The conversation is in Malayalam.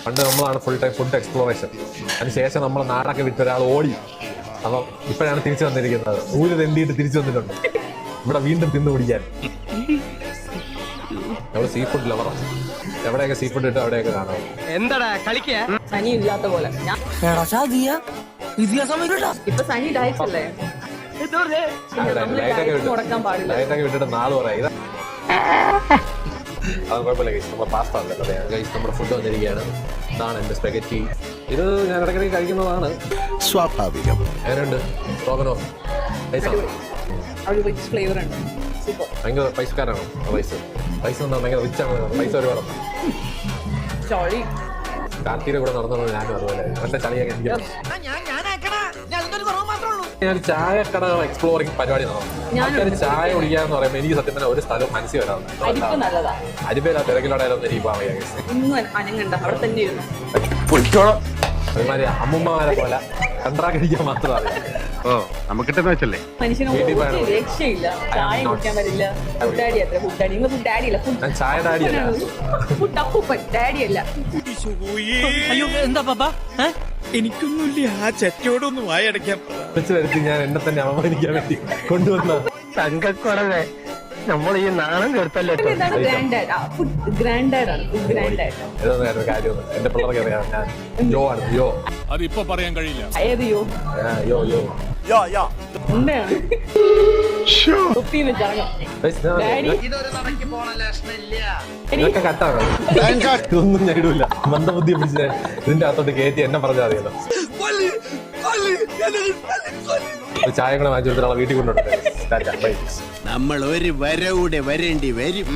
പണ്ട് നമ്മളാണ് ഫുൾ ടൈം ഫുഡ് എക്സ്പ്ലോറേഷൻ. അതിനുശേഷം നമ്മൾ നാടൊക്കെ വിട്ട് ഒരാൾ ഓടി. അപ്പം ഇപ്പോഴാണ് തിരിച്ചു വന്നിരിക്കുന്നത്. ഊര് തെണ്ടിയിട്ട് തിരിച്ചു വന്നിട്ടുണ്ട് ഇവിടെ വീണ്ടും തിന്നു പിടിക്കാൻ. നമ്മൾ സീ ഫുഡ് ലവറാണ്. എവിടെയൊക്കെ സീ ഫുഡ് ഇട്ട് അവിടെയൊക്കെ കാണാം. എന്താടാ കളിക്കാ സനി ഇല്ലാത്ത പോലെ ഇപ്പൊ സനി ഡയറ്റ് അല്ലേ, ലൈറ്റൊക്കെ വിട്ടിട്ട് 4 പറയാം. അത് കുഴപ്പമില്ല ഗൈസ്, നമ്മുടെ പാസ്ത അല്ലേ ഗൈസ്, നമ്മുടെ ഫുഡ് വന്നിരിക്കുകയാണ്. ഇതാണ് എൻ്റെ സ്പെഗറ്റി. ഇത് ഞാൻ ഇടയ്ക്കിടയ്ക്ക് കഴിക്കുന്നതാണ്. സ്വാഭാവികം. എങ്ങനെയുണ്ട് സ്ട്രോഗനോഫ്? ഫ്ലേവർ ഉണ്ട്, സൂപ്പർ. ഭയങ്കര പൈസക്കാരാണോ? പൈസ എന്താ ഭയങ്കര റിച്ചാണ്, പൈസ ഒരുപാട്. സോറി, കാർത്തിയുടെ കൂടെ നടന്നത് ഞാനും അതുപോലെ. മറ്റേ ചളിയൊക്കെ ഞാൻ ചായ കട എക്സ്പ്ലോറിംഗ് പരിപാടി നടന്നു. ചായ കുടിക്കാന്ന് പറയുമ്പോൾ എനിക്ക് സത്യം തന്നെ ഒരു സ്ഥലവും മനസ്സിൽ വരാറുണ്ട്. അരിപ്പേരാ തിരക്കിലോടായിരുന്നു എനിക്ക് പോകാൻ വയ്യ. അനങ്ങണ്ട, അവിടെ തന്നെ ഇരുന്നു. ഒരുമാതിരി അമ്മൂമ്മമാരെ പോലെ കണ്ടാക്കടിക്കാൻ മാത്രമാണ്. നമുക്കിട്ടെന്ന് വെച്ചല്ലേ മനുഷ്യന് രക്ഷയില്ല. ചായ കുടിക്കാൻ വരില്ല. ഫുഡ് ഡാഡി അത്ര ഫുഡ് ഡാഡി, നിങ്ങൾ ഫുഡ് ഡാഡി അല്ല, ഞാൻ ചായ ഡാഡിയല്ല, ഫുഡ് അപ്പൂപ്പൻ, ഡാഡി അല്ല. അയ്യോ എന്താ പാപ്പ, എനിക്കൊന്നുമില്ല. ആ ചെറ്റോടൊന്ന് വായടയ്ക്കാം വെച്ച് വരുത്തി ഞാൻ എന്നെ തന്നെ അവമാനിക്കാൻ വേണ്ടി കൊണ്ടുവന്ന തങ്കക്കുറവേ. നമ്മൾ ഈ നാണം കേട്ടല്ലേ. ഇതാണ് grand dad. Food grand dad ആണ്, ഫുഡ് ഗ്രാൻഡ് ഡാഡ്. ഏതൊന്നും കാര്യമൊന്നും എന്റെ പിള്ളേർക്ക് അറിയാം. ഞാൻ യോ ആണ്, യോ. അതിപ്പോ പറയാൻ കഴിയില്ല. ഏത് യോ? യോ യോ ഉണ്ടയാണ് തൊപ്പി വെച്ചിറങ്ങാം. ഡാഡി ഇതൊക്കെ കട്ടാണ്. ഇതൊന്നും ഞാൻ ഇടൂല. മന്ദബുദ്ധി പിടിച്ച് ഇതിന്റെ അകത്തോട്ട് കയറ്റി എന്നെ പറഞ്ഞാൽ അറിയാലോ. ചായ കൂടെ വാങ്ങിച്ചു കൊടുത്തിട്ട് വീട്ടിൽ കൊണ്ടുപോട്ടെ. നമ്മൾ ഒരു വരവൂടെ വരേണ്ടി വരും.